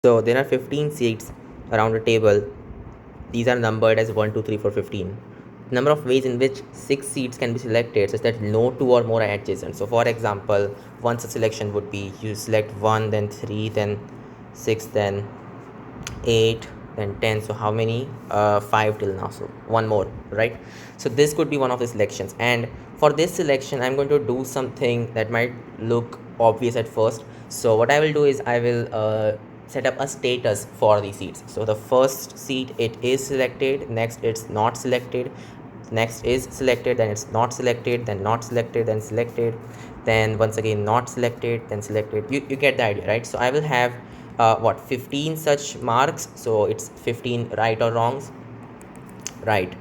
So there are 15 seats around a table. These are numbered as 1, 2, 3, 4, 15. Number of ways in which 6 seats can be selected such that no 2 or more are adjacent. So for example, one such selection would be you select 1, then 3, then 6, then 8, then 10. So how many? 5 till now. So one more, right? So this could be one of the selections. And for this selection, I'm going to do something that might look obvious at first. So what I will do is I will set up a status for these seats. So the first seat, it is selected, next it's not selected, next is selected, then it's not selected, then not selected, then selected, then once again not selected, then selected. You get the idea, right? So I will have 15 such marks. So it's 15 right or wrongs, right?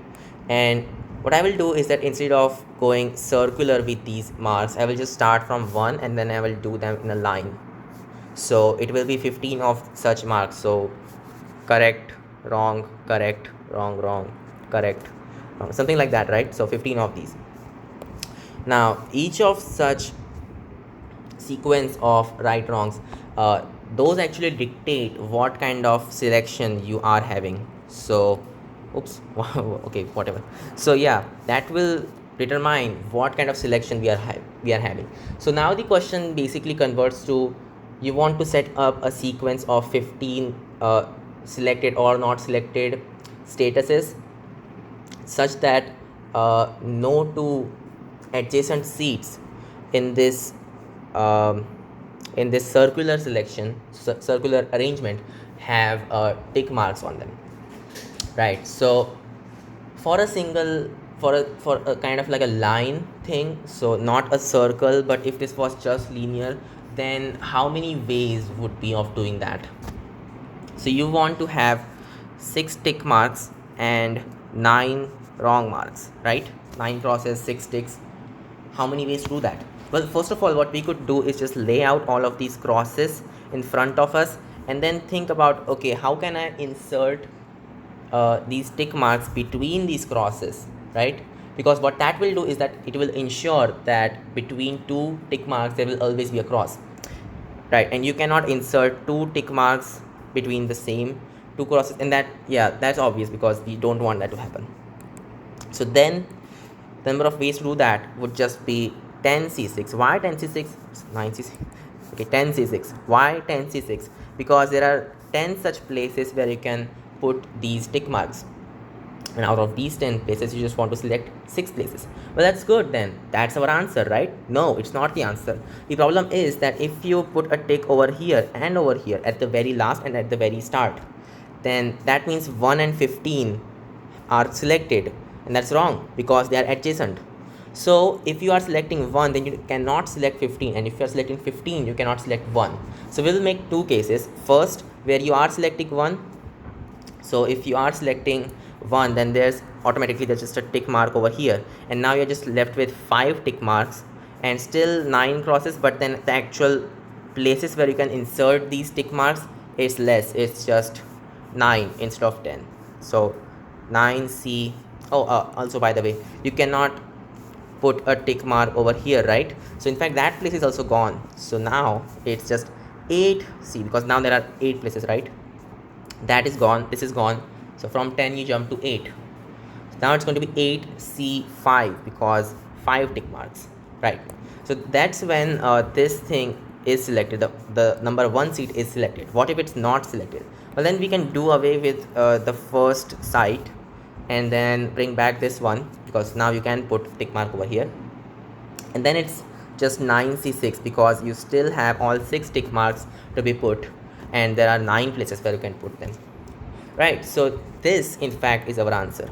And what I will do is that instead of going circular with these marks, I will just start from 1 and then I will do them in a line. So it will be 15 of such marks. So correct, wrong, correct, wrong, wrong, correct, wrong, something like that, right? So 15 of these. Now each of such sequence of right wrongs, those actually dictate what kind of selection you are having. So oops okay, whatever. So yeah, that will determine what kind of selection we are having. So now the question basically converts to, you want to set up a sequence of 15 selected or not selected statuses such that no two adjacent seats in this um, circular selection, circular arrangement, have tick marks on them, right? So for a single, for a kind of like a line thing, so not a circle, but if this was just linear, then how many ways would be of doing that? So you want to have 6 tick marks and 9 wrong marks, right? 9 crosses, 6 ticks. How many ways to do that? Well, first of all, what we could do is just lay out all of these crosses in front of us and then think about, okay, how can I insert these tick marks between these crosses, right? Because what that will do is that it will ensure that between two tick marks there will always be a cross, right? And you cannot insert two tick marks between the same two crosses, and that, yeah, that's obvious because we don't want that to happen. So then the number of ways to do that would just be 10c6. Why 10c6? 9c6. Okay, 10c6. Why 10c6? Because there are 10 such places where you can put these tick marks, and out of these 10 places you just want to select 6 places. Well, that's good, then that's our answer, right? No, it's not the answer. The problem is that if you put a tick over here and over here at the very last and at the very start, then that means 1 and 15 are selected, and that's wrong because they are adjacent. So if you are selecting 1, then you cannot select 15, and if you are selecting 15, you cannot select 1. So we will make two cases. First, where you are selecting 1. So if you are selecting 1, then there's just a tick mark over here, and now you're just left with 5 tick marks and still 9 crosses, but then the actual places where you can insert these tick marks is less. It's just 9 instead of 10. So 9c. Also, by the way, you cannot put a tick mark over here, right? So in fact that place is also gone. So now it's just 8c, because now there are 8 places, right? That is gone, this is gone. So from 10 you jump to 8. Now it's going to be 8c5 because 5 tick marks, right? So that's when this thing is selected, the number 1 seat is selected. What if it's not selected? Well, then we can do away with the first site and then bring back this one, because now you can put tick mark over here, and then it's just 9c6 because you still have all 6 tick marks to be put, and there are 9 places where you can put them, right? So this in fact is our answer.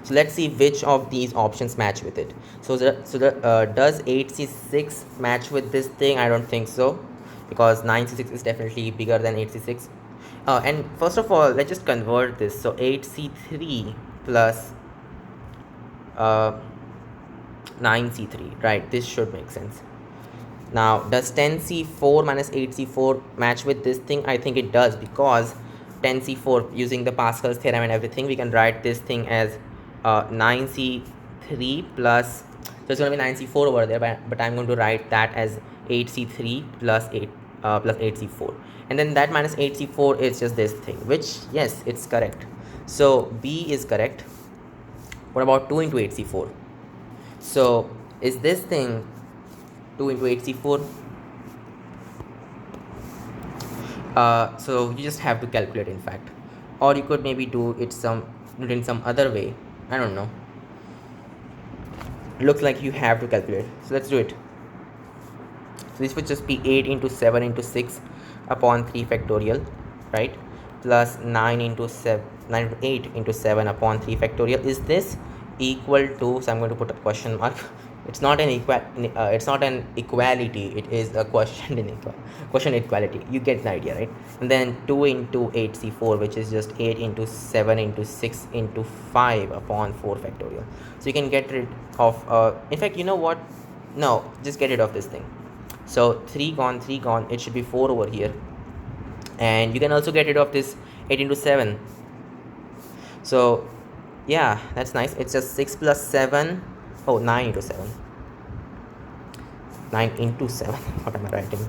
So let's see which of these options match with it. So does 8c6 match with this thing? I don't think so, because 9c6 is definitely bigger than 8c6. And first of all, let's just convert this. So 8c3 plus 9c3, right? This should make sense. Now, does 10c4 minus 8c4 match with this thing? I think it does, because 10c4, using the Pascal's theorem and everything, we can write this thing as 9c3 plus, so it's going to be 9c4 over there, but I'm going to write that as 8c3 plus 8 plus 8c4, and then that minus 8c4 is just this thing, which yes, it's correct. So B is correct. What about 2 into 8c4? So is this thing 2 into 8c4? So you just have to calculate, in fact, or you could maybe do it in some other way. I don't know. Looks like you have to calculate, so let's do it. So this would just be 8 into 7 into 6 upon 3 factorial, right? Plus 9 into 7, 9 into 8 into 7 upon 3 factorial. Is this equal to, so I'm going to put a question mark. It's not an it's not an equality, it is a question equality. You get the idea, right? And then 2 into 8c4, which is just 8 into 7 into 6 into 5 upon 4 factorial. So you can get rid of in fact, you know what, no, just get rid of this thing. So 3 gone, 3 gone, it should be 4 over here. And you can also get rid of this 8 into 7. So yeah, that's nice. It's just 6 plus 7. Oh, 9 into 7. 9 into 7. What am I writing?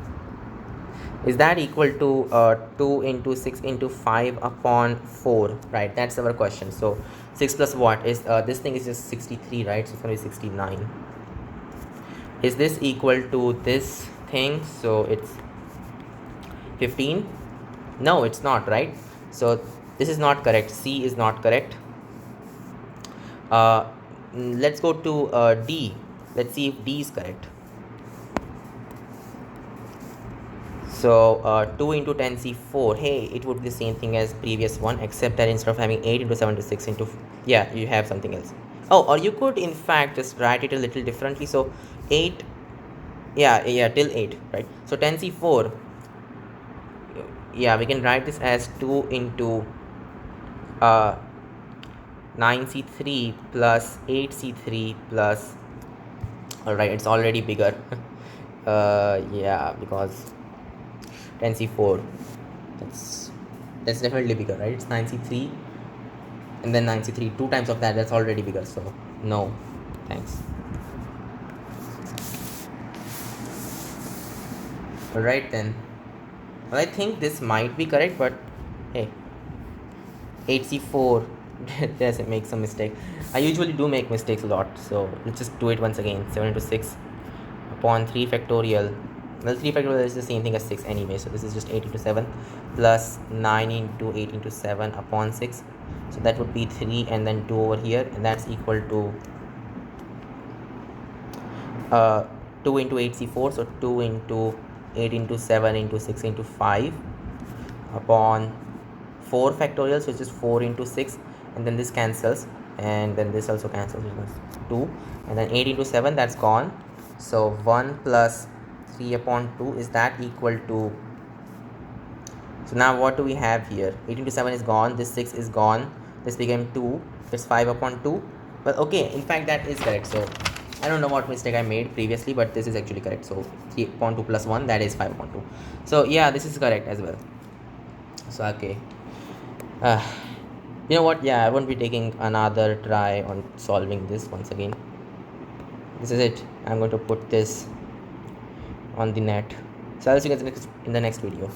Is that equal to 2 into 6 into 5 upon 4? Right, that's our question. So 6 plus what is this thing is just 63, right? So it's going to be 69. Is this equal to this thing? So it's 15. No, it's not, right? So this is not correct. C is not correct. Let's go to D. Let's see if D is correct. So 2 into 10c4, hey, it would be the same thing as previous one, except that instead of having 8 into 7 to 6 into, yeah, you have something else. Oh, or you could in fact just write it a little differently. So 8, yeah, till 8, right? So 10c4, yeah, we can write this as 2 into 9c3 plus 8c3 plus, alright, it's already bigger. Yeah, because 10c4, that's definitely bigger, right? It's 9c3 and then 9c3, 2 times of that, that's already bigger. So no, thanks. Alright then, well, I think this might be correct, but hey, 8c4 doesn't make some mistake. I usually do make mistakes a lot, so let's just do it once again. 7 into 6 upon 3 factorial. Well, 3 factorial is the same thing as 6 anyway, so this is just 8 into 7 plus 9 into 8 into 7 upon 6. So that would be 3 and then 2 over here, and that's equal to 2 into 8c4, so 2 into 8 into 7 into 6 into 5 upon 4 factorial, so it's just 4 into 6, and then this cancels, and then this also cancels, which is 2, and then 8 into 7, that's gone. So 1 plus 3 upon 2, is that equal to, so now what do we have here? 8 into 7 is gone, this 6 is gone, this became 2, it's 5 upon 2. Well, okay, in fact that is correct. So I don't know what mistake I made previously, but this is actually correct. So 3 upon 2 plus 1, that is 5 upon 2. So yeah, this is correct as well. So okay, you know what, yeah, I won't be taking another try on solving this once again. This is it. I'm going to put this on the net. So I'll see you guys in the next video.